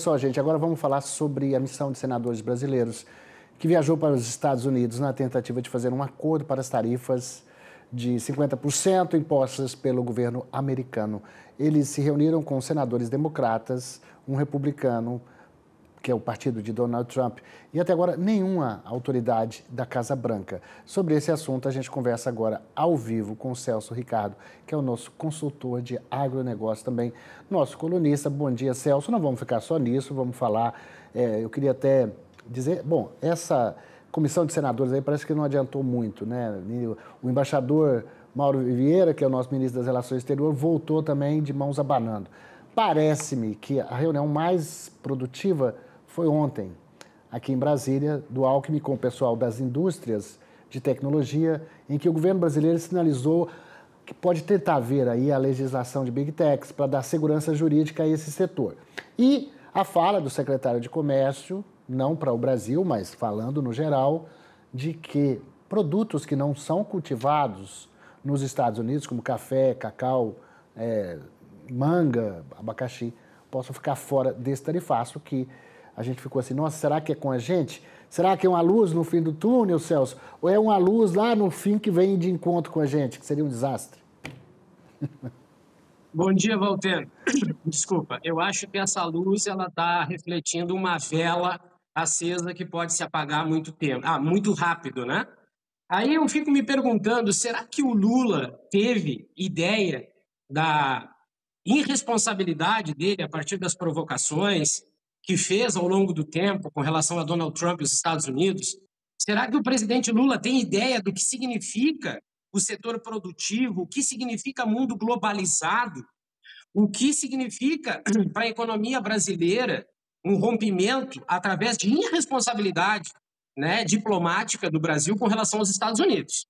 só, gente, agora vamos falar sobre a missão de senadores brasileiros que viajou para os Estados Unidos na tentativa de fazer um acordo para as tarifas de 50% impostas pelo governo americano. Eles se reuniram com senadores democratas, um republicano, que é o partido de Donald Trump, e até agora nenhuma autoridade da Casa Branca. Sobre esse assunto, a gente conversa agora ao vivo com o Celso Ricardo, que é o nosso consultor de agronegócio também, nosso colunista. Bom dia, Celso. Não vamos ficar só nisso, vamos falar. Eu queria até dizer, bom, essa comissão de senadores aí parece que não adiantou muito, né? O embaixador Mauro Vieira, que é o nosso ministro das Relações Exteriores, voltou também de mãos abanando. Parece-me que a reunião mais produtiva foi ontem, aqui em Brasília, do Alckmin com o pessoal das indústrias de tecnologia, em que o governo brasileiro sinalizou que pode tentar ver aí a legislação de Big Techs para dar segurança jurídica a esse setor. E a fala do secretário de Comércio, não para o Brasil, mas falando no geral, de que produtos que não são cultivados nos Estados Unidos, como café, cacau, manga, abacaxi, possam ficar fora desse tarifaço, que a gente ficou assim, nossa, será que é com a gente? Será que é uma luz no fim do túnel, Celso? Ou é uma luz lá no fim que vem de encontro com a gente, que seria um desastre? Bom dia, Valter. Desculpa, eu acho que essa luz ela está refletindo uma vela acesa que pode se apagar muito rápido, né? Aí eu fico me perguntando, será que o Lula teve ideia da irresponsabilidade dele a partir das provocações que fez ao longo do tempo com relação a Donald Trump e os Estados Unidos? Será que o presidente Lula tem ideia do que significa o setor produtivo, o que significa mundo globalizado, o que significa para a economia brasileira um rompimento através de irresponsabilidade, né, diplomática do Brasil com relação aos Estados Unidos?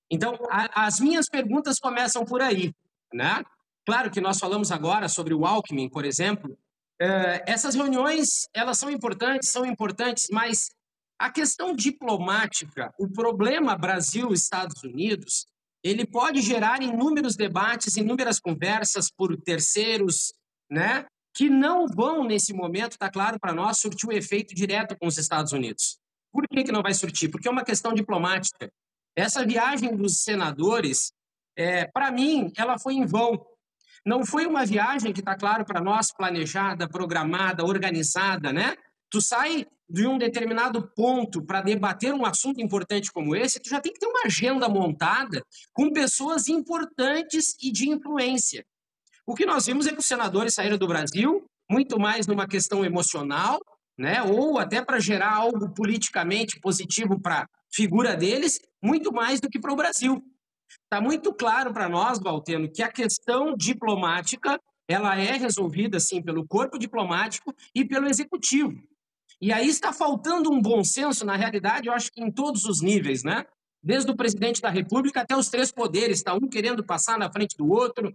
Então, as minhas perguntas começam por aí, né? Claro que nós falamos agora sobre o Alckmin, por exemplo. Essas reuniões, elas são importantes, mas a questão diplomática, o problema Brasil-Estados Unidos, ele pode gerar inúmeros debates, inúmeras conversas por terceiros, né, que não vão, nesse momento, está claro para nós, surtir um efeito direto com os Estados Unidos. Por que não vai surtir? Porque é uma questão diplomática. Essa viagem dos senadores, para mim, ela foi em vão. Não foi uma viagem que está claro para nós, planejada, programada, organizada, né? Tu sai de um determinado ponto para debater um assunto importante como esse, tu já tem que ter uma agenda montada com pessoas importantes e de influência. O que nós vimos é que os senadores saíram do Brasil muito mais numa questão emocional, né? Ou até para gerar algo politicamente positivo para a figura deles, muito mais do que para o Brasil. Está muito claro para nós, Valteno, que a questão diplomática ela é resolvida, sim, pelo corpo diplomático e pelo executivo. E aí está faltando um bom senso, na realidade, eu acho que em todos os níveis, né? Desde o presidente da República até os três poderes, está um querendo passar na frente do outro,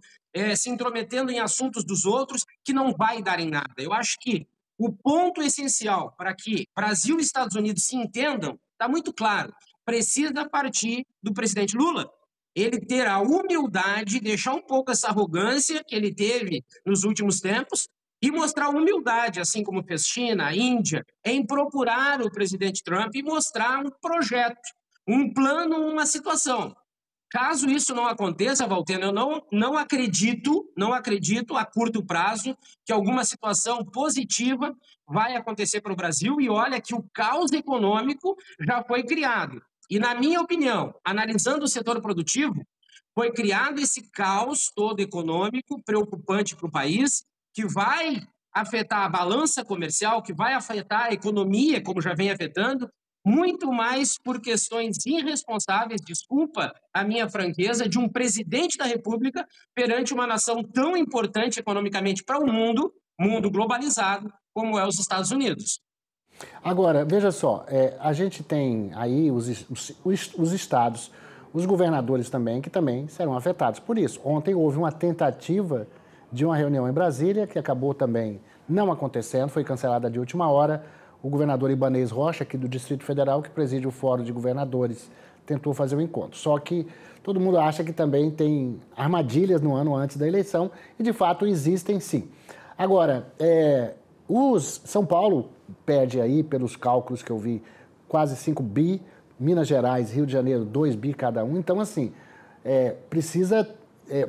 se intrometendo em assuntos dos outros, que não vai dar em nada. Eu acho que o ponto essencial para que Brasil e Estados Unidos se entendam está muito claro. Precisa partir do presidente Lula. Ele ter a humildade, deixar um pouco essa arrogância que ele teve nos últimos tempos e mostrar humildade, assim como fez China, Índia, em procurar o presidente Trump e mostrar um projeto, um plano, uma situação. Caso isso não aconteça, Valteno, eu não acredito a curto prazo que alguma situação positiva vai acontecer para o Brasil, e olha que o caos econômico já foi criado. E, na minha opinião, analisando o setor produtivo, foi criado esse caos todo econômico preocupante para o país, que vai afetar a balança comercial, que vai afetar a economia, como já vem afetando, muito mais por questões irresponsáveis, desculpa a minha franqueza, de um presidente da República perante uma nação tão importante economicamente para o mundo globalizado, como é os Estados Unidos. Agora, veja só, a gente tem aí os estados, os governadores também, que também serão afetados por isso. Ontem houve uma tentativa de uma reunião em Brasília, que acabou também não acontecendo, foi cancelada de última hora. O governador Ibanez Rocha, aqui do Distrito Federal, que preside o Fórum de Governadores, tentou fazer o encontro. Só que todo mundo acha que também tem armadilhas no ano antes da eleição, e de fato existem sim. Agora, São Paulo perde aí, pelos cálculos que eu vi, quase 5 bi, Minas Gerais, Rio de Janeiro, 2 bi cada um. Então, assim, precisa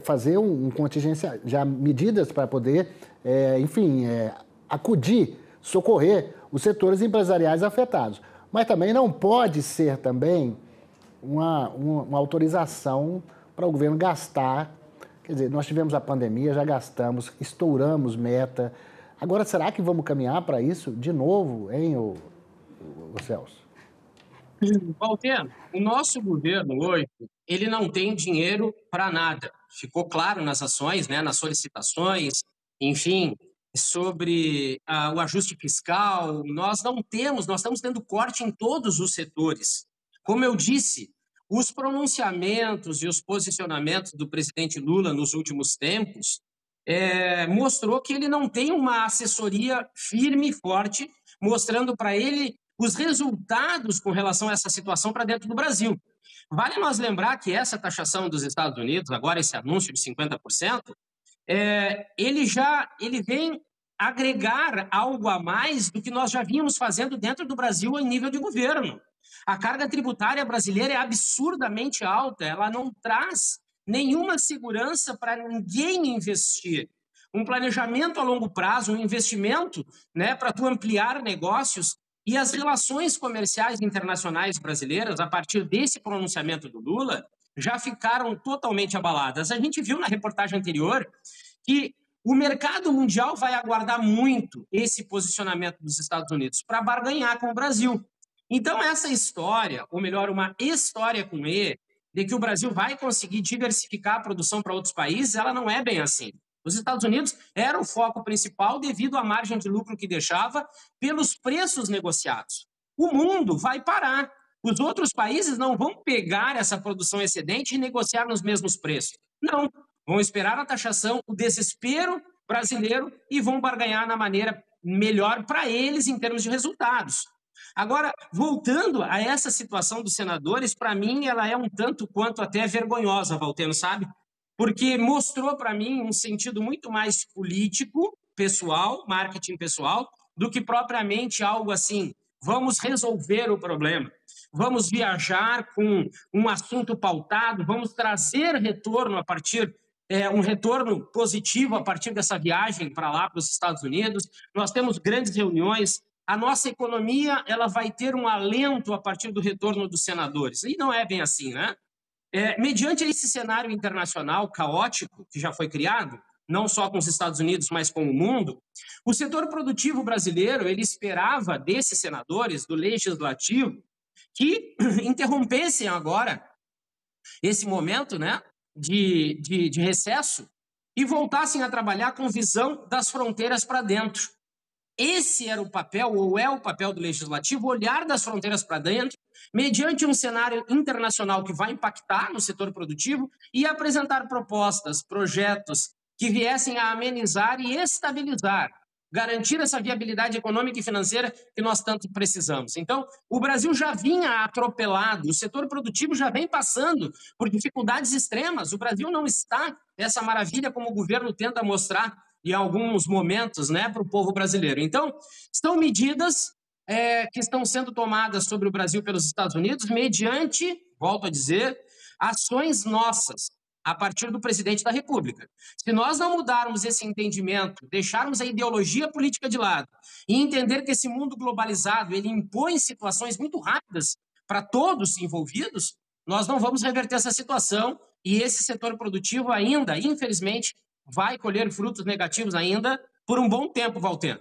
fazer um contingência, já medidas para poder, acudir, socorrer os setores empresariais afetados. Mas também não pode ser também uma autorização para o governo gastar. Quer dizer, nós tivemos a pandemia, já gastamos, estouramos meta. Agora, será que vamos caminhar para isso de novo, hein, o Celso? Walter, o nosso governo hoje, ele não tem dinheiro para nada. Ficou claro nas ações, né, nas solicitações, enfim, sobre o ajuste fiscal. Nós estamos tendo corte em todos os setores. Como eu disse, os pronunciamentos e os posicionamentos do presidente Lula nos últimos tempos mostrou que ele não tem uma assessoria firme e forte, mostrando para ele os resultados com relação a essa situação para dentro do Brasil. Vale nós lembrar que essa taxação dos Estados Unidos, agora esse anúncio de 50%, ele vem agregar algo a mais do que nós já vínhamos fazendo dentro do Brasil em nível de governo. A carga tributária brasileira é absurdamente alta, ela não traz nenhuma segurança para ninguém investir. Um planejamento a longo prazo, um investimento, né, para tu ampliar negócios. E as relações comerciais internacionais brasileiras, a partir desse pronunciamento do Lula, já ficaram totalmente abaladas. A gente viu na reportagem anterior que o mercado mundial vai aguardar muito esse posicionamento dos Estados Unidos para barganhar com o Brasil. Então, essa história, ou melhor, uma história com E, de que o Brasil vai conseguir diversificar a produção para outros países, ela não é bem assim. Os Estados Unidos era o foco principal devido à margem de lucro que deixava pelos preços negociados. O mundo vai parar. Os outros países não vão pegar essa produção excedente e negociar nos mesmos preços. Não. Vão esperar a taxação, o desespero brasileiro e vão barganhar na maneira melhor para eles em termos de resultados. Agora, voltando a essa situação dos senadores, para mim ela é um tanto quanto até vergonhosa, Valteno, sabe? Porque mostrou para mim um sentido muito mais político, pessoal, marketing pessoal, do que propriamente algo assim, vamos resolver o problema, vamos viajar com um assunto pautado, vamos trazer retorno a partir, um retorno positivo a partir dessa viagem para lá, para os Estados Unidos. Nós temos grandes reuniões, a nossa economia ela vai ter um alento a partir do retorno dos senadores. E não é bem assim, né? Mediante esse cenário internacional caótico que já foi criado, não só com os Estados Unidos, mas com o mundo, o setor produtivo brasileiro ele esperava desses senadores, do legislativo, que interrompessem agora esse momento, né, de recesso e voltassem a trabalhar com visão das fronteiras para dentro. Esse era o papel, ou é o papel do legislativo, olhar das fronteiras para dentro, mediante um cenário internacional que vai impactar no setor produtivo e apresentar propostas, projetos que viessem a amenizar e estabilizar, garantir essa viabilidade econômica e financeira que nós tanto precisamos. Então, o Brasil já vinha atropelado, o setor produtivo já vem passando por dificuldades extremas. O Brasil não está essa maravilha como o governo tenta mostrar em alguns momentos, né, para o povo brasileiro. Então, são medidas que estão sendo tomadas sobre o Brasil pelos Estados Unidos mediante, volto a dizer, ações nossas, a partir do presidente da República. Se nós não mudarmos esse entendimento, deixarmos a ideologia política de lado e entender que esse mundo globalizado ele impõe situações muito rápidas para todos envolvidos, nós não vamos reverter essa situação e esse setor produtivo ainda, infelizmente, vai colher frutos negativos ainda por um bom tempo, Valteno.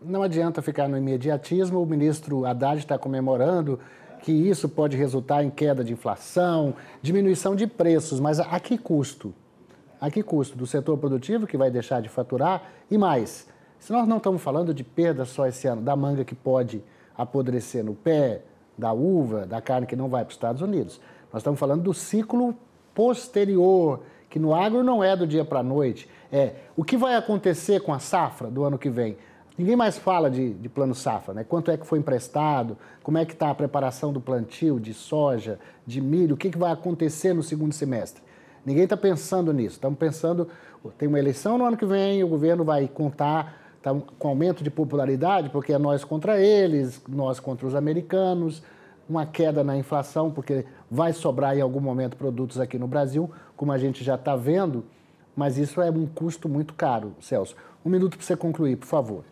Não adianta ficar no imediatismo. O ministro Haddad está comemorando que isso pode resultar em queda de inflação, diminuição de preços, mas a que custo? A que custo? Do setor produtivo, que vai deixar de faturar, e mais. Se nós não estamos falando de perda só esse ano, da manga que pode apodrecer no pé, da uva, da carne que não vai para os Estados Unidos. Nós estamos falando do ciclo posterior, que no agro não é do dia para a noite. O que vai acontecer com a safra do ano que vem? Ninguém mais fala de plano safra, né? Quanto é que foi emprestado, como é que está a preparação do plantio de soja, de milho, o que vai acontecer no segundo semestre? Ninguém está pensando nisso. Estamos pensando, tem uma eleição no ano que vem, o governo vai contar está com aumento de popularidade, porque é nós contra eles, nós contra os americanos, uma queda na inflação, porque vai sobrar em algum momento produtos aqui no Brasil, como a gente já está vendo, mas isso é um custo muito caro, Celso. Um minuto para você concluir, por favor.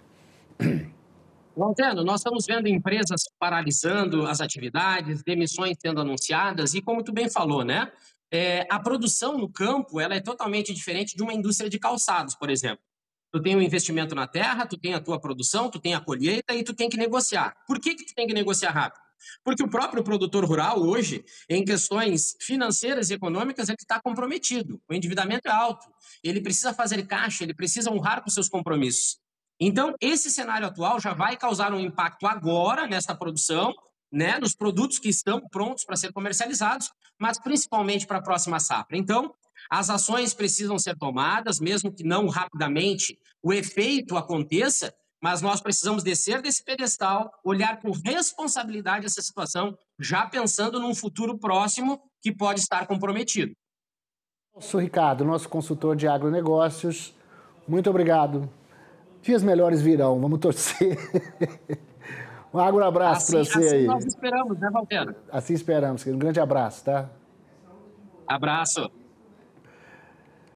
Walteno, nós estamos vendo empresas paralisando as atividades, demissões sendo anunciadas e, como tu bem falou, né? A produção no campo ela é totalmente diferente de uma indústria de calçados, por exemplo. Tu tem um investimento na terra, tu tem a tua produção, tu tem a colheita e tu tem que negociar. Por que tu tem que negociar rápido? Porque o próprio produtor rural hoje, em questões financeiras e econômicas, ele está comprometido. O endividamento é alto, ele precisa fazer caixa, ele precisa honrar com seus compromissos. Então, esse cenário atual já vai causar um impacto agora nessa produção, né, nos produtos que estão prontos para ser comercializados, mas principalmente para a próxima safra. Então, as ações precisam ser tomadas, mesmo que não rapidamente o efeito aconteça, mas nós precisamos descer desse pedestal, olhar com responsabilidade essa situação, já pensando num futuro próximo que pode estar comprometido. Sou Ricardo, nosso consultor de agronegócios. Muito obrigado. Dias melhores virão, vamos torcer. Um abraço para você aí. Assim nós esperamos, né, Walteno? Assim esperamos. Um grande abraço, tá? Abraço.